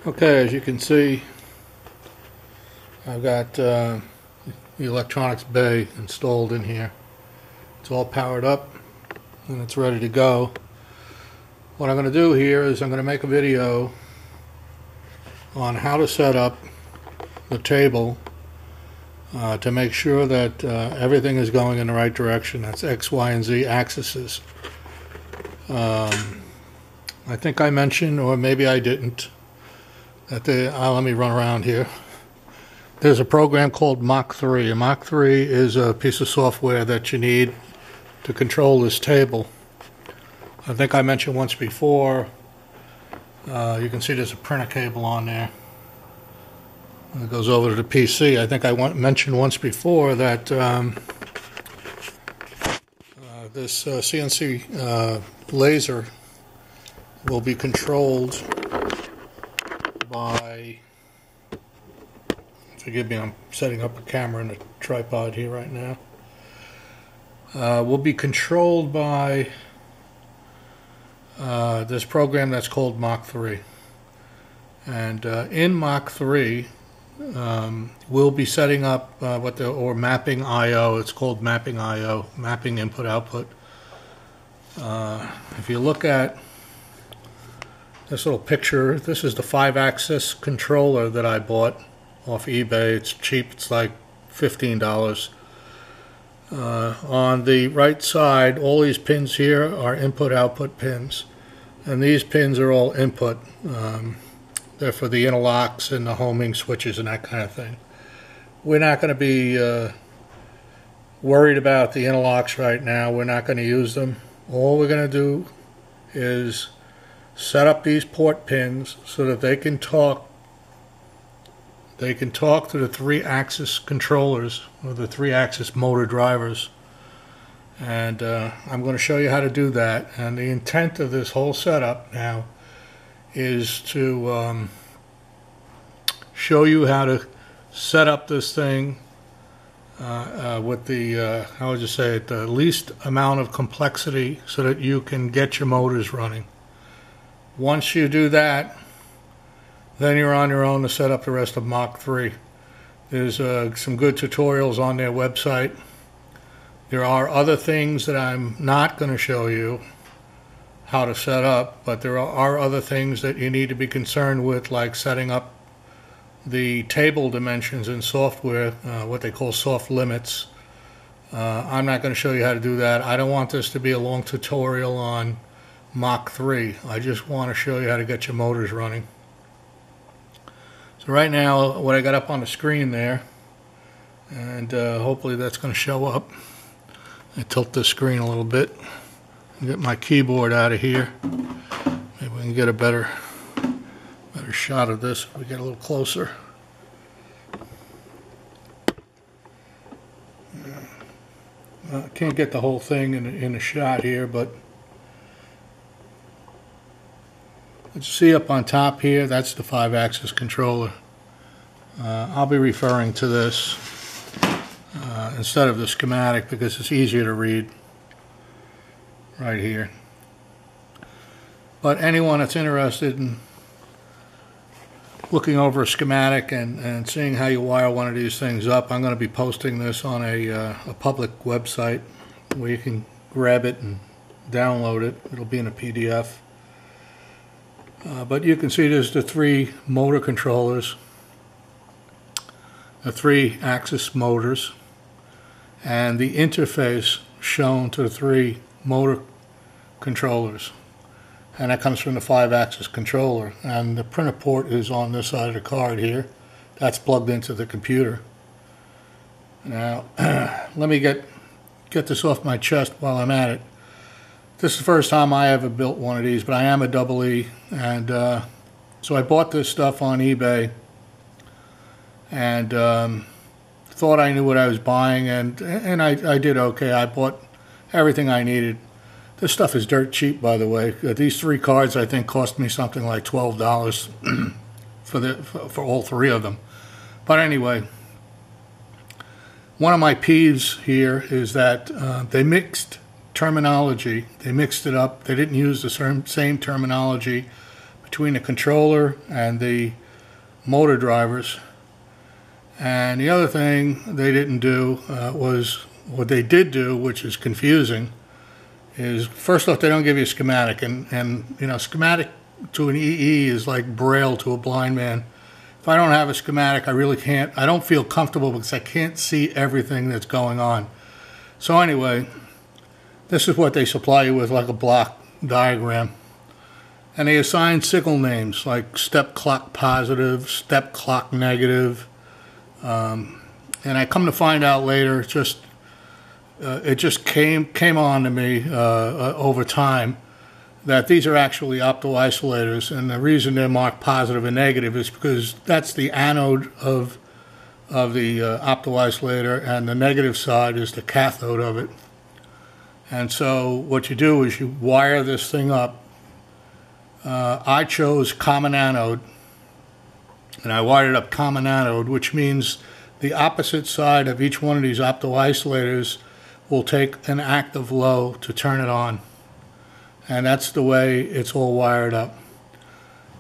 Okay, as you can see, I've got the electronics bay installed in here. It's all powered up and it's ready to go. What I'm going to do here is I'm going to make a video on how to set up the table to make sure that everything is going in the right direction. That's X, Y, and Z axes. I think I mentioned, or maybe I didn't, that let me run around here. There's a program called Mach 3. And Mach 3 is a piece of software that you need to control this table. I think I mentioned once before, you can see there's a printer cable on there. It goes over to the PC. I think I mentioned once before that this CNC laser will be controlled by, forgive me, I'm setting up a camera and a tripod here right now. Will be controlled by this program that's called Mach 3. And in Mach 3, we'll be setting up or mapping I/O. It's called mapping I/O, mapping input output. If you look at this little picture, this is the 5-axis controller that I bought off eBay. It's cheap, it's like $15. On the right side, all these pins here are input output pins, and these pins are all input. They're for the interlocks and the homing switches and that kind of thing. We're not going to be worried about the interlocks right now. We're not going to use them. All we're going to do is set up these port pins so that they can talk to the 3-axis controllers, or the 3-axis motor drivers. And I'm going to show you how to do that. And the intent of this whole setup now is to show you how to set up this thing with the, how would you say it, the least amount of complexity so that you can get your motors running. Once you do that, then you're on your own to set up the rest of Mach 3. There's some good tutorials on their website. There are other things that I'm not going to show you how to set up, but there are other things that you need to be concerned with, like setting up the table dimensions in software, what they call soft limits. I'm not going to show you how to do that. I don't want this to be a long tutorial on Mach 3. I just want to show you how to get your motors running. So right now, what I got up on the screen there, and hopefully that's going to show up. I tilt this screen a little bit and get my keyboard out of here. Maybe we can get a better shot of this if we get a little closer. I can't get the whole thing in a shot here, but let's see up on top here, that's the 5-axis controller. I'll be referring to this instead of the schematic because it's easier to read right here. But anyone that's interested in looking over a schematic and seeing how you wire one of these things up, I'm going to be posting this on a public website where you can grab it and download it. It'll be in a PDF. But you can see there's the 3 motor controllers, the 3-axis motors, and the interface shown to the 3 motor controllers. And that comes from the 5-axis controller. And the printer port is on this side of the card here. That's plugged into the computer. Now, let me get this off my chest while I'm at it. This is the first time I ever built one of these, but I am a double E, and so I bought this stuff on eBay and thought I knew what I was buying, and I did okay. I bought everything I needed. This stuff is dirt cheap, by the way. These 3 cards I think cost me something like $12 for all 3 of them. But anyway, one of my peeves here is that they mixed terminology. They mixed it up. They didn't use the same terminology between the controller and the motor drivers. And the other thing they didn't do was what they did do, which is confusing, is first off, they don't give you a schematic, and you know, schematic to an EE is like Braille to a blind man. If I don't have a schematic, I really can't, I don't feel comfortable because I can't see everything that's going on. So anyway, this is what they supply you with, like a block diagram. And they assign signal names like step clock positive, step clock negative. And I come to find out later, it just came on to me over time that these are actually opto-isolators, and the reason they're marked positive and negative is because that's the anode of the opto-isolator, and the negative side is the cathode of it. And so what you do is you wire this thing up. I chose common anode, and I wired up common anode, which means the opposite side of each one of these opto-isolators will take an active low to turn it on. And that's the way it's all wired up.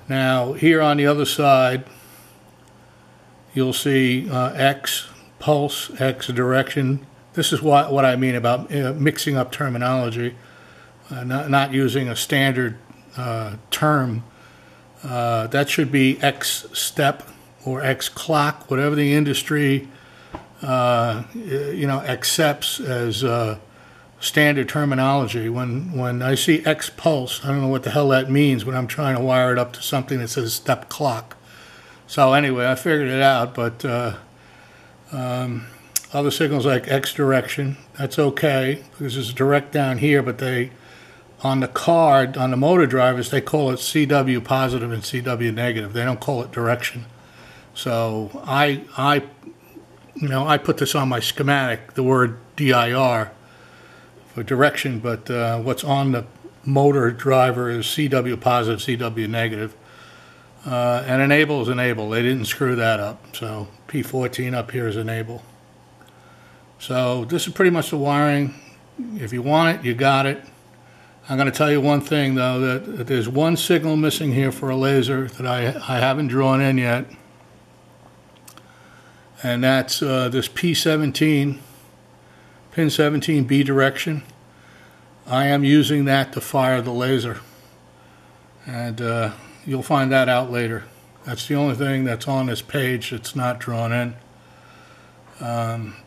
Now, here on the other side, you'll see X pulse, X direction. This is what I mean about mixing up terminology, not using a standard term. That should be X step or X clock, whatever the industry you know, accepts as standard terminology. When I see X pulse, I don't know what the hell that means when I'm trying to wire it up to something that says step clock. So anyway, I figured it out, but other signals like X direction, that's okay because it's direct down here, but they, on the card, on the motor drivers, they call it CW positive and CW negative. They don't call it direction. So I put this on my schematic, the word DIR for direction, but what's on the motor driver is CW positive, CW negative. And enable is enable. They didn't screw that up. So P14 up here is enable. So this is pretty much the wiring. If you want it, you got it. I'm going to tell you one thing though, that there's one signal missing here for a laser that I haven't drawn in yet. And that's this P17, pin 17 B direction. I am using that to fire the laser. And you'll find that out later. That's the only thing that's on this page that's not drawn in.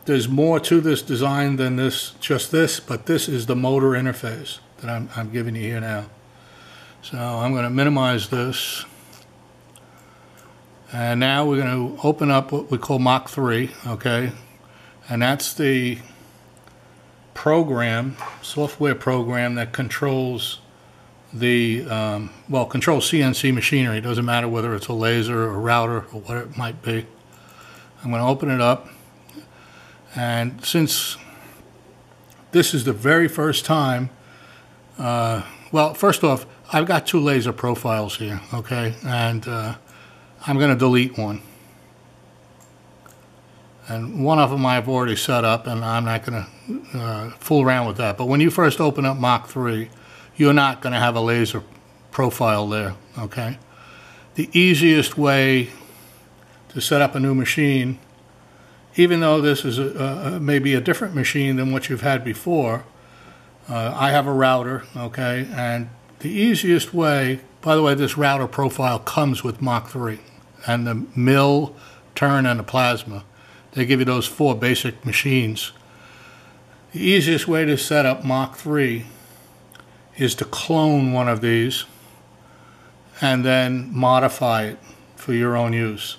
There's more to this design than just this, but this is the motor interface that I'm giving you here now. So I'm going to minimize this. And now we're going to open up what we call Mach 3, okay? And that's the program, software program that controls the, controls CNC machinery. It doesn't matter whether it's a laser or a router or what it might be. I'm going to open it up. And since this is the very first time, first off, I've got two laser profiles here, okay? And I'm going to delete one. And one of them I've already set up, and I'm not going to fool around with that. But when you first open up Mach 3, you're not going to have a laser profile there, okay? The easiest way to set up a new machine, even though this is maybe a different machine than what you've had before, I have a router, okay? And the easiest way, by the way, this router profile comes with Mach 3. And the mill, turn, and the plasma. They give you those four basic machines. The easiest way to set up Mach 3 is to clone one of these and then modify it for your own use.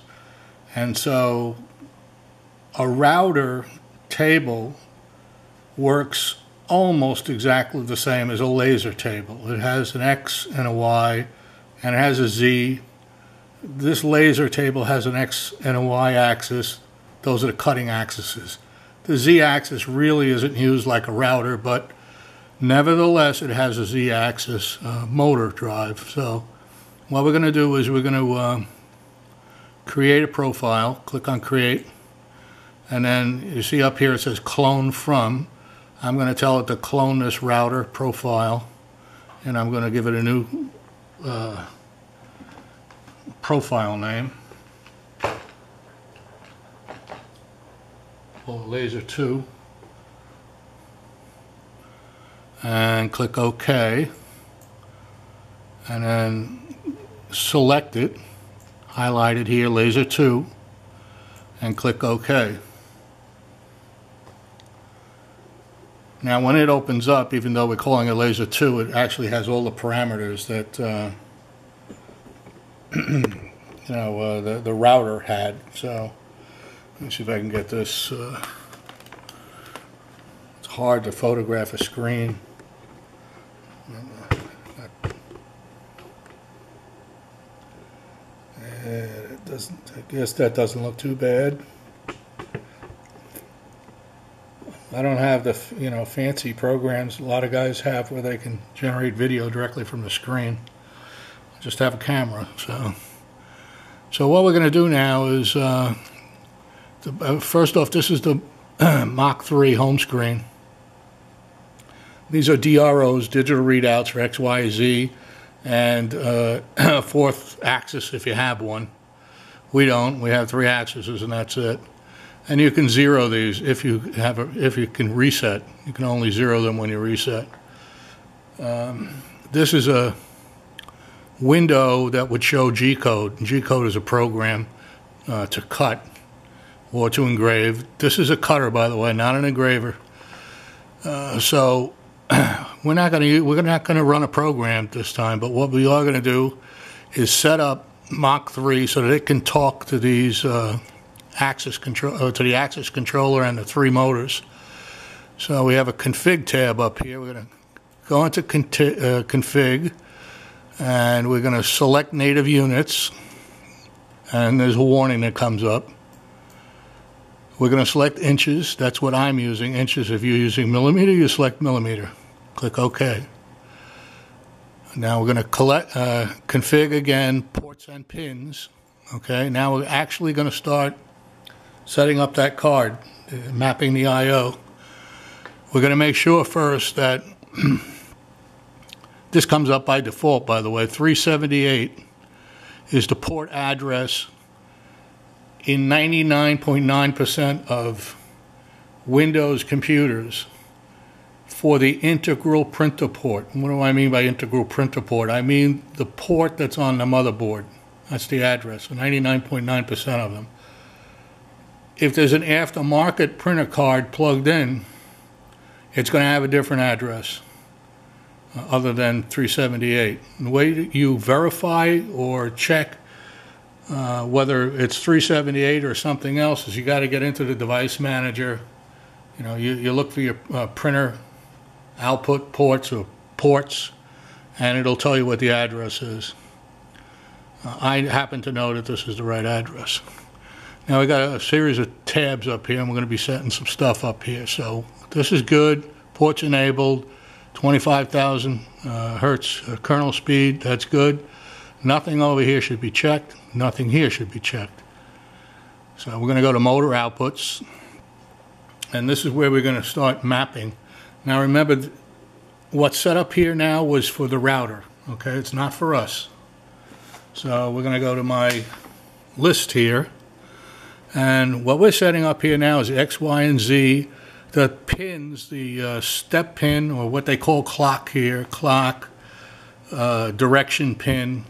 And so a router table works almost exactly the same as a laser table. It has an X and a Y, and it has a Z. This laser table has an X and a Y axis. Those are the cutting axes. The Z axis really isn't used like a router, but nevertheless it has a Z axis motor drive. So what we're going to do is we're going to create a profile, click on create, and then you see up here it says clone from. I'm going to tell it to clone this router profile, and I'm going to give it a new profile name. Pull laser 2 and click OK, and then select it, highlight it here, laser 2, and click OK. Now when it opens up, even though we're calling it laser 2, it actually has all the parameters that the router had. So let me see if I can get this. It's hard to photograph a screen. It doesn't. I guess that doesn't look too bad. I don't have the fancy programs a lot of guys have where they can generate video directly from the screen. I just have a camera. So what we're going to do now is first off, this is the Mach 3 home screen. These are DROs, digital readouts for X, Y, Z, and a fourth axis if you have one. We don't. We have 3 axes, and that's it. And you can zero these if you can reset. You can only zero them when you reset. This is a window that would show G-code. G-code is a program to cut or to engrave. This is a cutter, by the way, not an engraver. So we're not going to run a program this time. But what we are going to do is set up Mach 3 so that it can talk to these axis control to the axis controller and the 3 motors. So we have a config tab up here. We're going to go into config, and we're going to select native units, and there's a warning that comes up. We're going to select inches. That's what I'm using, inches. If you're using millimeter, you select millimeter. Click OK. Now we're going to config again ports and pins. Okay, now we're actually going to start setting up that card, mapping the I/O. We're going to make sure first that this comes up by default, by the way. 378 is the port address in 99.9% of Windows computers for the integral printer port. What do I mean by integral printer port? I mean the port that's on the motherboard. That's the address, 99.9% of them. If there's an aftermarket printer card plugged in, it's going to have a different address other than 378. The way you verify or check whether it's 378 or something else is you got to get into the device manager. You look for your printer output ports or ports, and it'll tell you what the address is. I happen to know that this is the right address. Now we got a series of tabs up here, and we're going to be setting some stuff up here. So this is good. Ports enabled, 25,000 hertz kernel speed. That's good. Nothing over here should be checked. Nothing here should be checked. So we're going to go to motor outputs, and this is where we're going to start mapping. Now remember, what's set up here now was for the router. Okay, it's not for us. So we're going to go to my list here. And what we're setting up here now is X, Y, and Z. The pins, the step pin, or what they call clock here, clock, direction pin,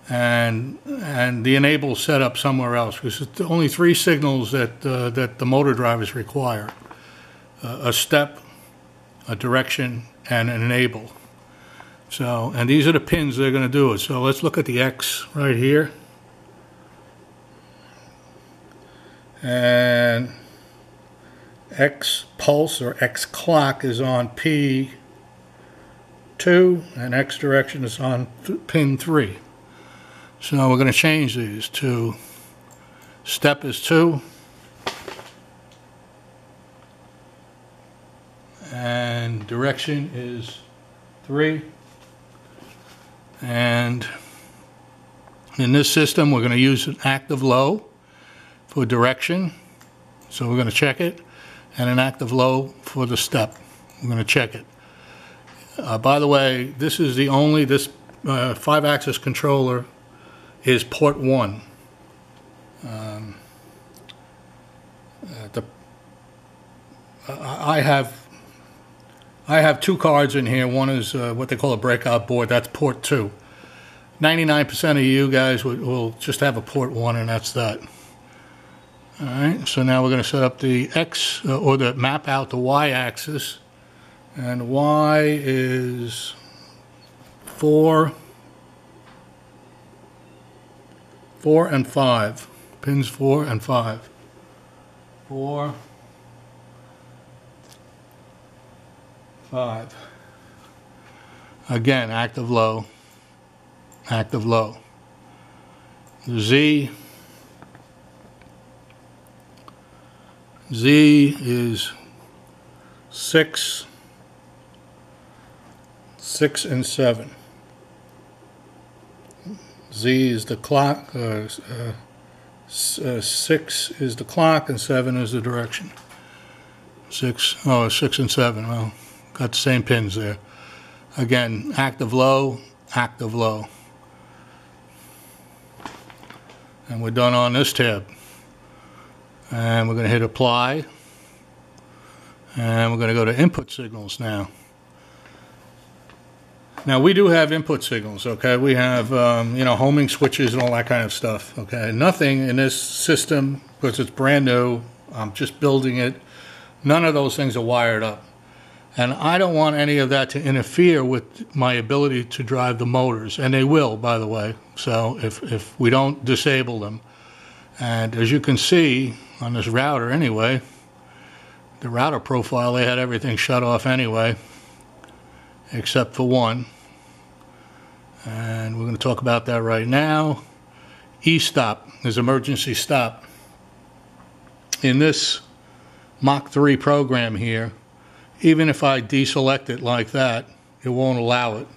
and the enable setup somewhere else, because it's only 3 signals that the motor drivers require: a step, a direction, and an enable. So, and these are the pins they're going to do it. So let's look at the X right here. And X pulse or X clock is on P2, and X direction is on pin 3. So we're going to change these to step is 2, and direction is 3. And in this system, we're going to use an active low for direction, so we're going to check it, and an active low for the step. We're going to check it. By the way, this is the only, this 5-axis controller is port 1. I have two cards in here. One is what they call a breakout board. That's port 2. 99% of you guys will just have a port 1, and that's that. All right, so now we're going to set up the X, or the map out the Y axis. And Y is 4 and 5. Pins 4 and 5. 4, 5. Again, active low, active low. Z is 6, 6 and 7. Z is the clock, 6 is the clock and 7 is the direction. 6 and 7, well, got the same pins there. Again, active low, active low. And we're done on this tab. And we're going to hit apply. And we're going to go to input signals now. Now we do have input signals, okay? We have, homing switches and all that kind of stuff, okay? Nothing in this system, because it's brand new, I'm just building it, none of those things are wired up. And I don't want any of that to interfere with my ability to drive the motors, and they will, by the way, so if we don't disable them. And as you can see on this router anyway, the router profile, they had everything shut off anyway, except for one. And we're going to talk about that right now. E-stop is emergency stop. In this Mach 3 program here, even if I deselect it like that, it won't allow it.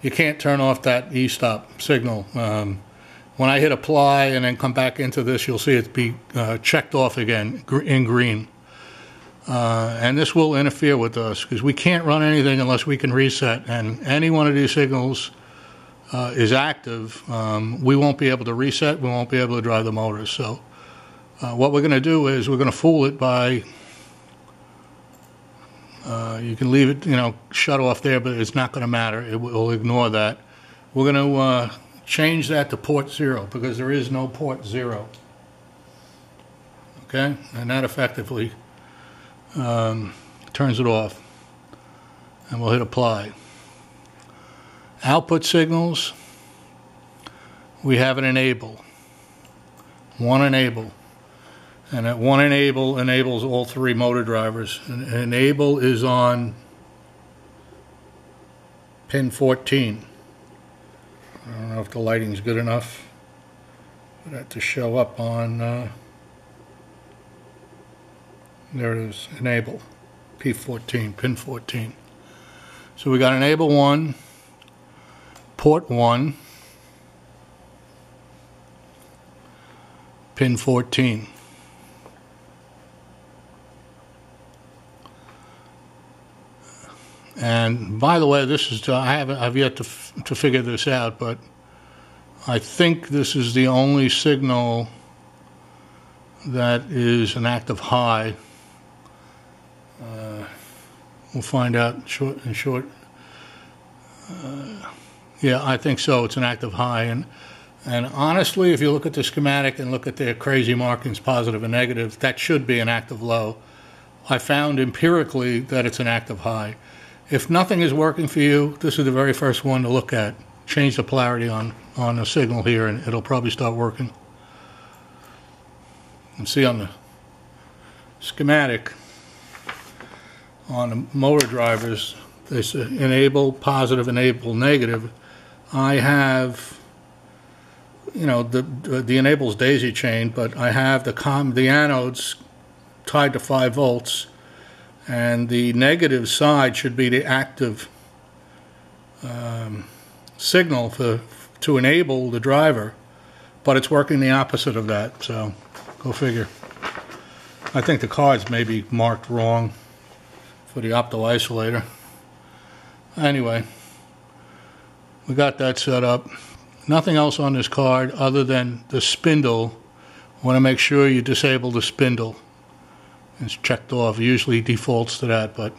You can't turn off that e-stop signal. When I hit apply and then come back into this, you'll see it be checked off again in green. And this will interfere with us because we can't run anything unless we can reset. And any one of these signals is active, we won't be able to reset, we won't be able to drive the motors. So what we're going to do is we're going to fool it by, you can leave it, shut off there, but it's not going to matter. It will ignore that. We're going to change that to port 0 because there is no port 0. Okay, and that effectively turns it off. And we'll hit apply. Output signals, we have an enable. One enable. And that one enable enables all three motor drivers. And enable is on pin 14. I don't know if the lighting's good enough for that to show up on, there it is, enable, P14, pin 14. So we got enable 1, port 1, pin 14. And by the way, this is I've yet to figure this out, but I think this is the only signal that is an active high. We'll find out in short. Yeah, I think so. It's an active high, and honestly, if you look at the schematic and look at their crazy markings, positive and negative, that should be an active low. I found empirically that it's an active high. If nothing is working for you, this is the very first one to look at. Change the polarity on a signal here, and it'll probably start working. You can see on the schematic on the motor drivers, they say enable positive, enable negative. I have, the enable's daisy chained, but I have the anodes tied to 5 volts. And the negative side should be the active signal to enable the driver, but it's working the opposite of that, so go figure. I think the cards may be marked wrong for the opto isolator. Anyway, we got that set up. Nothing else on this card other than the spindle. Want to make sure you disable the spindle. It's checked off. It usually defaults to that, but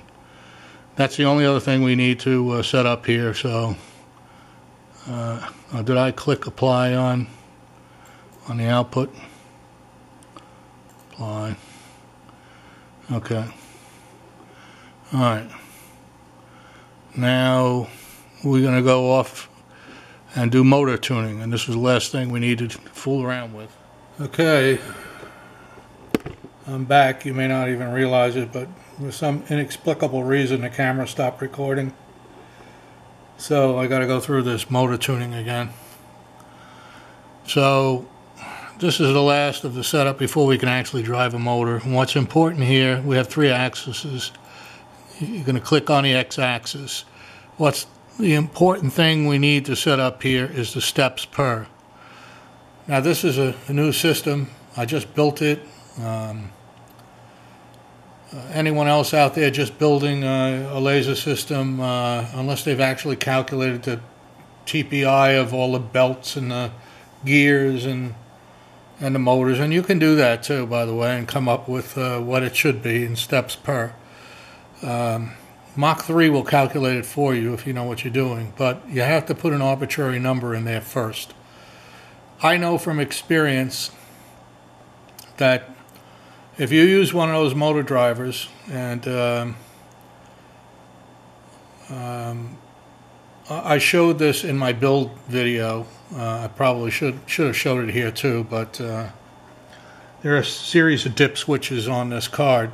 that's the only other thing we need to set up here. So, did I click apply on the output? Apply. Okay. All right. Now we're going to go off and do motor tuning, and this was the last thing we needed to fool around with. Okay, I'm back. You may not even realize it, but for some inexplicable reason the camera stopped recording, so I got to go through this motor tuning again. So this is the last of the setup before we can actually drive a motor. And what's important here, we have 3 axes. You're going to click on the x-axis. What's the important thing we need to set up here is the steps per. Now this is a new system. I just built it. Anyone else out there just building a laser system, unless they've actually calculated the TPI of all the belts and the gears and the motors, and you can do that too, by the way, and come up with what it should be in steps per. Mach 3 will calculate it for you if you know what you're doing, but you have to put an arbitrary number in there first. I know from experience that if you use one of those motor drivers, and I showed this in my build video, I probably should have showed it here too, but there are a series of dip switches on this card.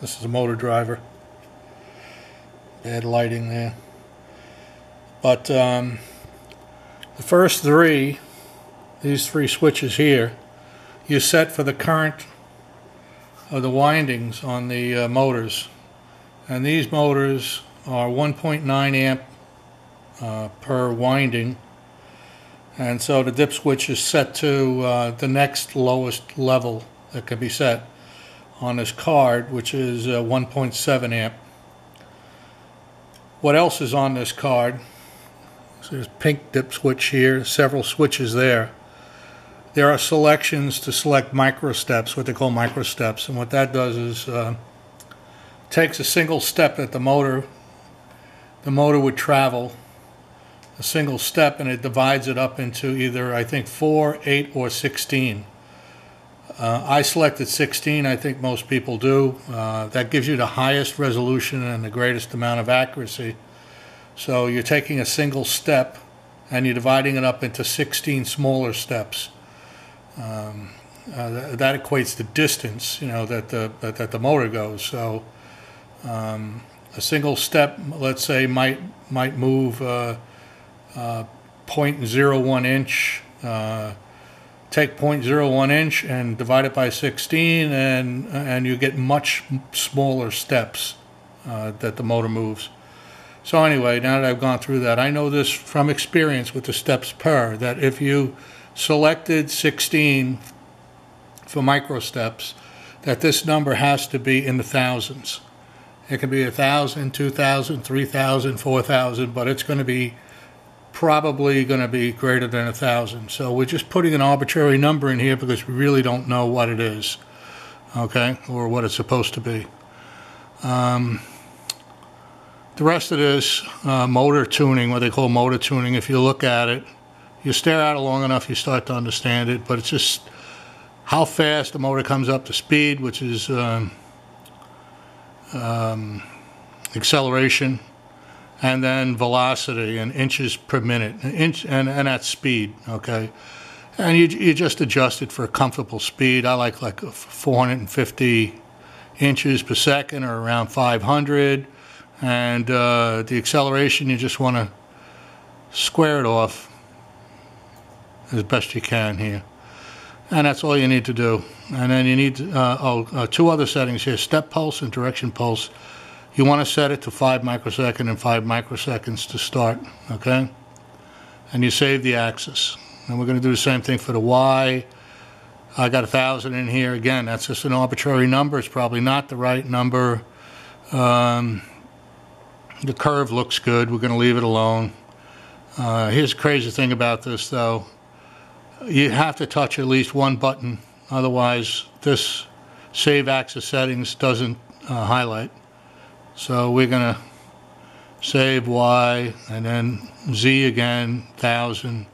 This is a motor driver. Bad lighting there. But the first 3, these 3 switches here, you set for the current of the windings on the motors. And these motors are 1.9 amp per winding. And so the dip switch is set to the next lowest level that can be set on this card, which is 1.7 amp. What else is on this card? So there's pink dip switch here, several switches there. There are selections to select micro steps, what they call micro steps, and what that does is takes a single step that the motor would travel, a single step, and it divides it up into either, I think, 4, 8, or 16. I selected 16. I think most people do. That gives you the highest resolution and the greatest amount of accuracy. So you're taking a single step and you're dividing it up into 16 smaller steps. That equates to distance, you know, that the motor goes. So a single step, let's say, might move 0.01 inch. Take 0.01 inch and divide it by 16, and you get much smaller steps that the motor moves. So anyway, now that I've gone through that, I know this from experience with the steps per, that if you selected 16 for micro steps, that this number has to be in the thousands. It can be 1,000, 2,000, 3,000, 4,000, but it's going to be probably going to be greater than 1,000. So we're just putting an arbitrary number in here because we really don't know what it is, okay, or what it's supposed to be. The rest of this motor tuning, what they call motor tuning, if you look at it, you stare at it long enough, you start to understand it, but it's just how fast the motor comes up to speed, which is acceleration, and then velocity in inches per minute, and at speed, okay? And you just adjust it for a comfortable speed. I like 450 inches per second, or around 500, and the acceleration, you just want to square it off as best you can here. And that's all you need to do. And then you need 2 other settings here, step pulse and direction pulse. You want to set it to 5 microseconds and 5 microseconds to start, okay? And you save the axis. And we're going to do the same thing for the Y. I got 1,000 in here. Again, that's just an arbitrary number. It's probably not the right number. The curve looks good. We're going to leave it alone. Here's the crazy thing about this though. You have to touch at least one button, otherwise this save axis settings doesn't highlight. So we're gonna save Y and then Z again, 1000.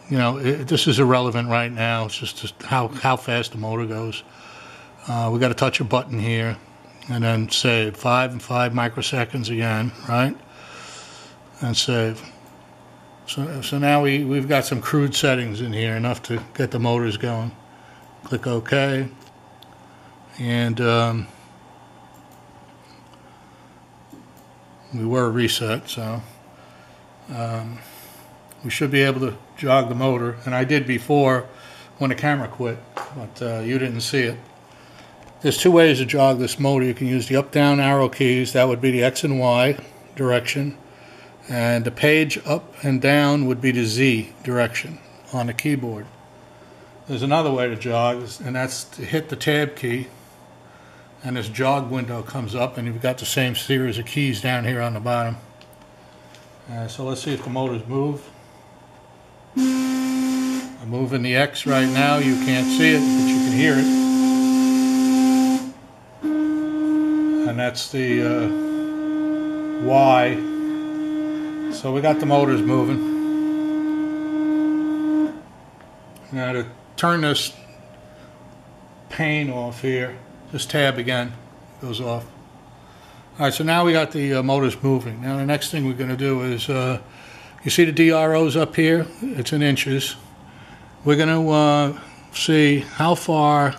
You know, this is irrelevant right now. It's just how fast the motor goes. We got to touch a button here and then save 5 and 5 microseconds again, right? And save. So now we've got some crude settings in here, enough to get the motors going. Click OK, and we were reset, so we should be able to jog the motor, and I did before when the camera quit, but you didn't see it. There's two ways to jog this motor. You can use the up-down arrow keys, that would be the X and Y direction, and the page up and down would be the Z direction on the keyboard. There's another way to jog, and that's to hit the tab key, and this jog window comes up, and you've got the same series of keys down here on the bottom. So let's see if the motors move. I'm moving the X right now. You can't see it, but you can hear it. And that's the Y. So we got the motors moving. Now to turn this pane off here, just tab again, goes off. Alright, so now we got the motors moving. Now the next thing we're going to do is, you see the DROs up here? It's in inches. We're going to see how far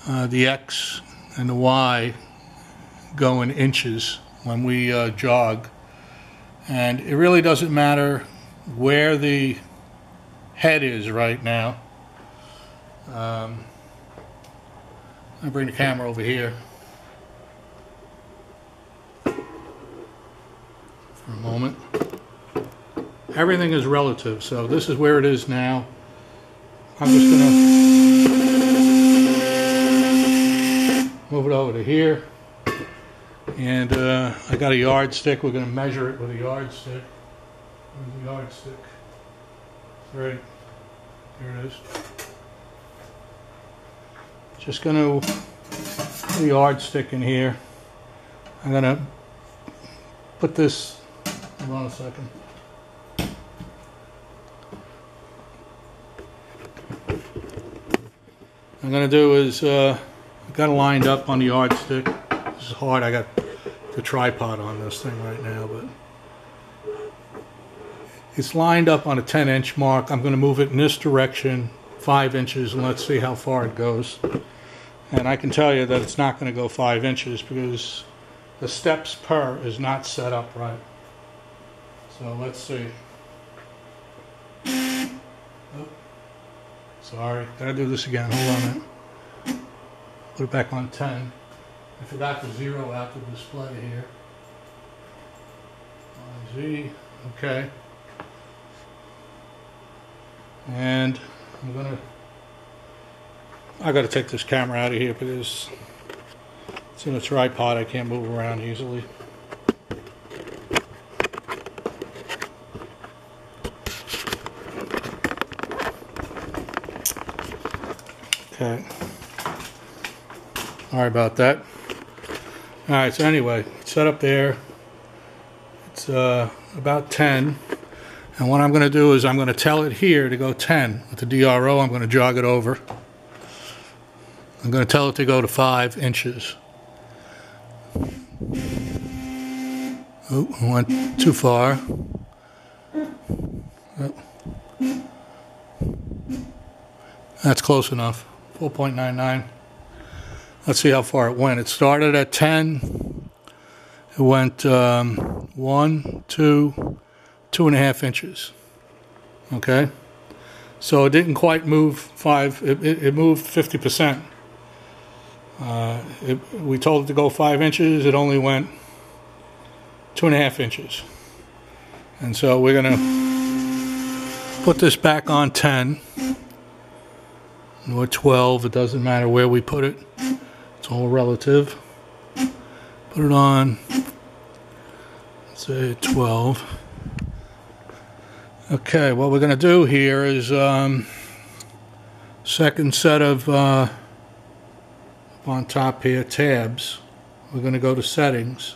the X and the Y go in inches when we jog. And it really doesn't matter where the head is right now. I'll bring the camera over here for a moment. Everything is relative, so this is where it is now. I'm just going to move it over to here. And I got a yardstick. We're going to measure it with a yardstick. Where's the yardstick? Right. Here it is. Just going to put a yardstick in here. I'm going to put this, hold on a second. I'm going to do is, I've got it lined up on the yardstick. This is hard, I got the tripod on this thing right now, but it's lined up on a 10-inch mark. I'm going to move it in this direction 5 inches, and let's see how far it goes. And I can tell you that it's not going to go 5 inches because the steps per is not set up right. So let's see. Oh, sorry, gotta do this again. Hold on a minute. Put it back on 10. I forgot to zero out the display here. Z, okay. And I gotta take this camera out of here because it's in a tripod. I can't move around easily. Okay. Sorry about that. Alright, so anyway, it's set up there. It's about 10. And what I'm going to do is I'm going to tell it here to go 10. With the DRO, I'm going to jog it over. I'm going to tell it to go to 5 inches. Oh, I went too far. Oh. That's close enough. 4.99. Let's see how far it went. It started at 10. It went 1, 2, 2.5 inches. Okay? So it didn't quite move 5. It moved 50%. We told it to go 5 inches. It only went 2.5 inches. And so we're going to put this back on 10. Or 12. It doesn't matter where we put it. It's all relative. Put it on say 12. Okay, what we're going to do here is second set of on top here tabs. We're going to go to settings,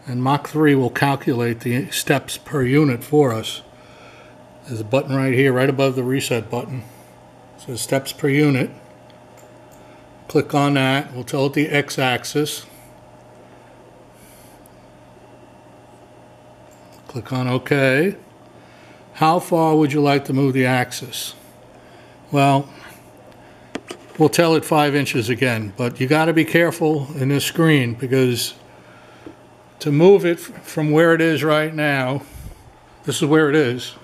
and Mach 3 will calculate the steps per unit for us. There's a button right here, right above the reset button. It says steps per unit. Click on that. We'll tell it the x-axis. Click on OK. How far would you like to move the axis? Well, we'll tell it 5 inches again, but you got to be careful in this screen, because to move it from where it is right now, this is where it is.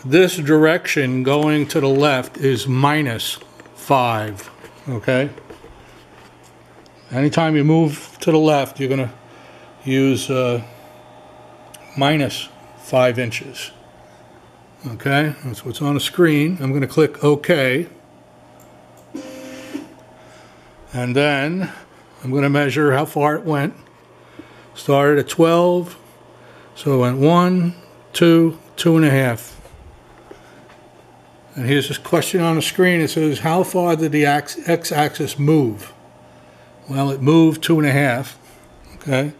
This direction going to the left is -5, okay? Anytime you move to the left, you're going to use -5 inches. Okay, that's what's on the screen. I'm going to click OK. And then I'm going to measure how far it went. Started at 12, so it went 1, 2, 2.5. And here's this question on the screen. It says, how far did the x-axis move? Well, it moved 2.5. Okay,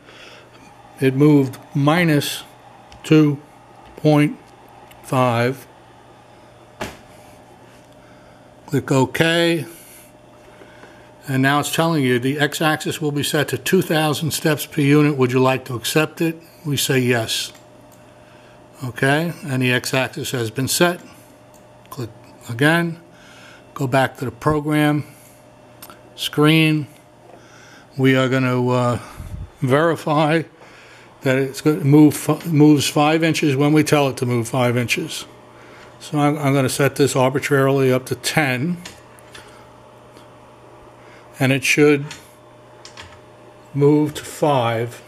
it moved -2.5. Click OK. And now it's telling you the x-axis will be set to 2,000 steps per unit. Would you like to accept it? We say yes. Okay, and the x-axis has been set. Click again. Go back to the program screen. We are going to verify that it's going to moves 5 inches when we tell it to move 5 inches. So I'm going to set this arbitrarily up to 10. And it should move to 5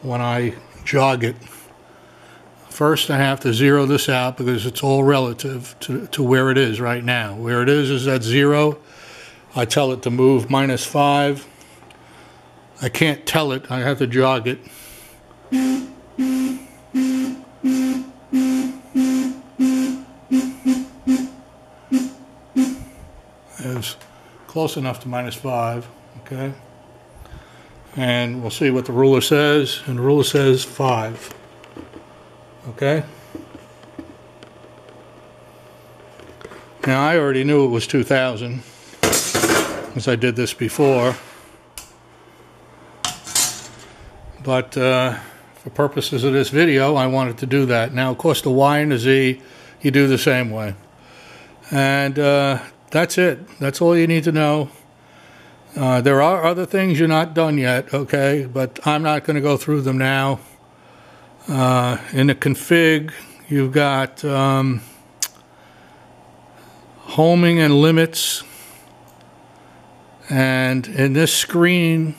when I jog it. First, I have to zero this out because it's all relative to where it is right now. Where it is at 0. I tell it to move -5. I can't tell it, I have to jog it. It's close enough to -5, okay? And we'll see what the ruler says, and the ruler says 5, okay? Now I already knew it was 2,000, because I did this before, but for purposes of this video, I wanted to do that. Now, of course, the Y and the Z, you do the same way. And that's it. That's all you need to know. There are other things you're not done yet, okay? But I'm not going to go through them now. In the config, you've got homing and limits. And in this screen,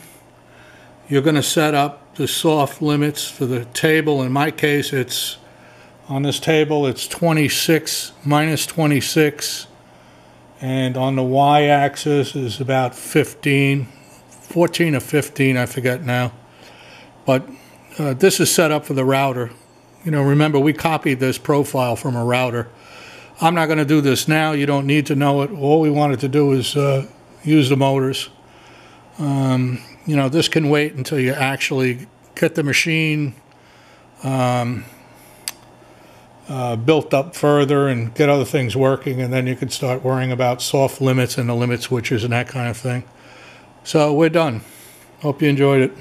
you're going to set up the soft limits for the table. In my case, it's on this table, it's 26, -26. And on the y-axis is about 14 or 15, I forget now. But this is set up for the router. You know, remember, we copied this profile from a router. I'm not going to do this now. You don't need to know it. All we wanted to do is use the motors. You know, this can wait until you actually get the machine built up further and get other things working, and then you can start worrying about soft limits and the limit switches and that kind of thing. So we're done. Hope you enjoyed it.